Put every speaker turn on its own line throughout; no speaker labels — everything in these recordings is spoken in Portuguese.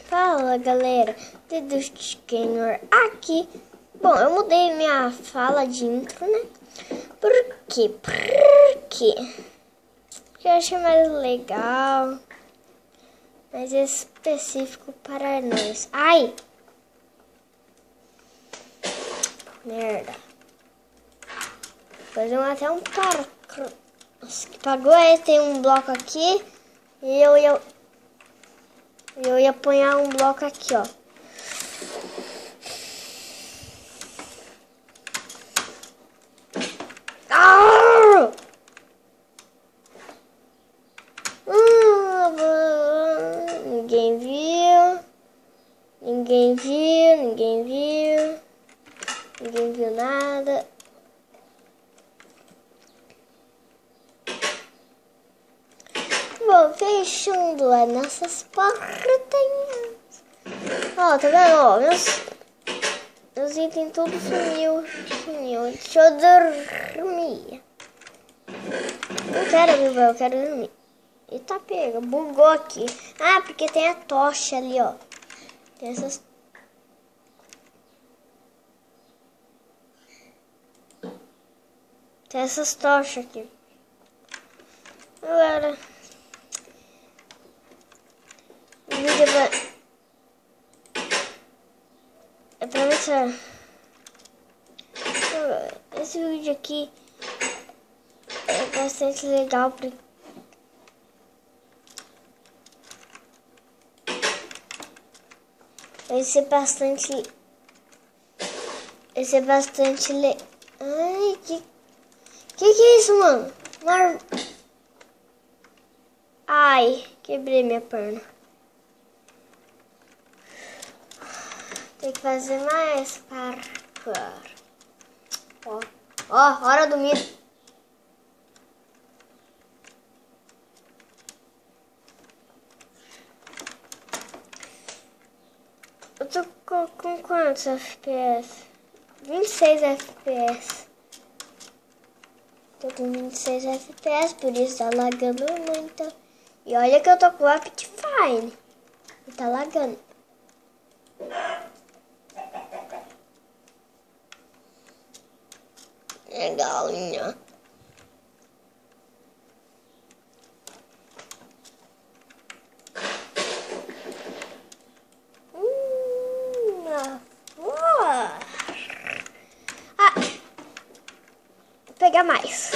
Fala galera, Deduz Gamer aqui. Bom, eu mudei minha fala de intro, né? Por quê? Porque eu achei mais legal, mais específico para nós. Ai! Merda. Fazer até um parkour. Nossa, que pagou aí, tem um bloco aqui e eu ia apanhar um bloco aqui, ó. Ninguém viu. Ninguém viu nada. Bom, fechando as nossas portinhas. Ó, tá vendo? Ó, meus itens tudo sumiu. Deixa eu dormir. Não quero viver, eu quero dormir. Eita, pega, bugou aqui. Ah, porque tem a tocha ali, ó. Tem essas tochas aqui. Galera, o vídeo é pra ver se esse vídeo aqui é bastante legal porque vai ser bastante Ai, que é isso, mano? Ai, quebrei minha perna. Tem que fazer mais parkour. Ó, hora do mito. Eu tô com quantos FPS? 26 FPS. Tô com 26 FPS, por isso tá lagando muito. E olha que eu tô com o Optifine. E tá lagando. Legalinha. Vou pegar mais.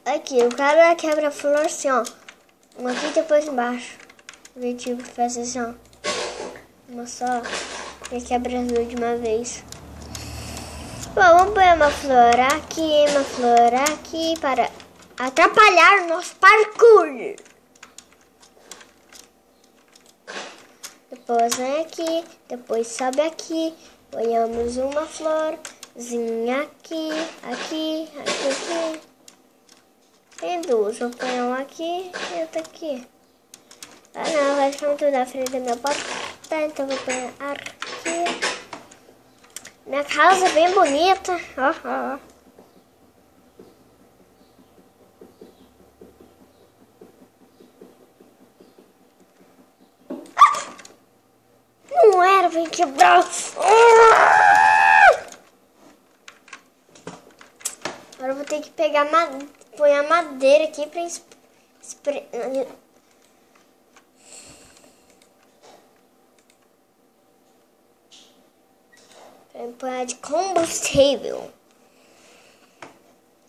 Aqui, o cara quebra a flor assim, ó. Uma aqui e depois embaixo. O objetivo faz assim, ó. Uma só. E quebra as duas de uma vez. Bom, vamos pôr uma flor aqui para atrapalhar o nosso parkour. Depois vem aqui, depois sobe aqui. Ponhamos uma florzinha aqui. Tem duas, vou pôr uma aqui e outra aqui. Ah não, vai ficar muito na frente da minha porta, então vou pôr aqui. Minha casa é bem bonita, ó. Não era, vem quebrar. Agora eu vou ter que pegar põe a madeira aqui pra pôr de combustível.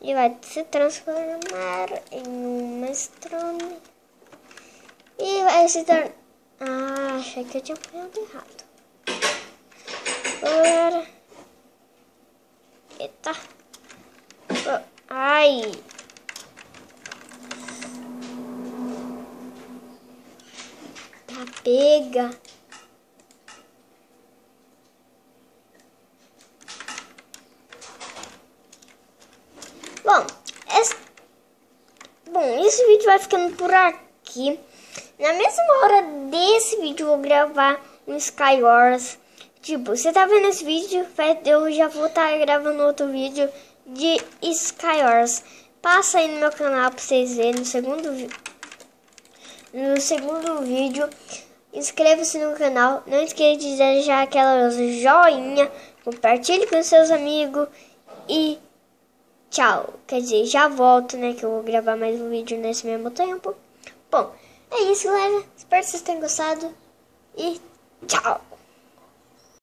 E vai se transformar em uma estrona. E vai se tornar... Ah, achei que eu tinha apanhado errado. Agora... Eita. Ai. Tá pega. Bom, esse vídeo vai ficando por aqui. Na mesma hora desse vídeo eu vou gravar um Skywars. Tipo, você tá vendo esse vídeo, eu já vou estar gravando outro vídeo de Skywars. Passa aí no meu canal pra vocês verem no segundo vídeo. Inscreva-se no canal. Não esqueça de deixar aquela joinha. Compartilhe com seus amigos. E tchau. Quer dizer, já volto, né? Que eu vou gravar mais um vídeo nesse mesmo tempo. Bom, é isso, galera. Espero que vocês tenham gostado. E tchau.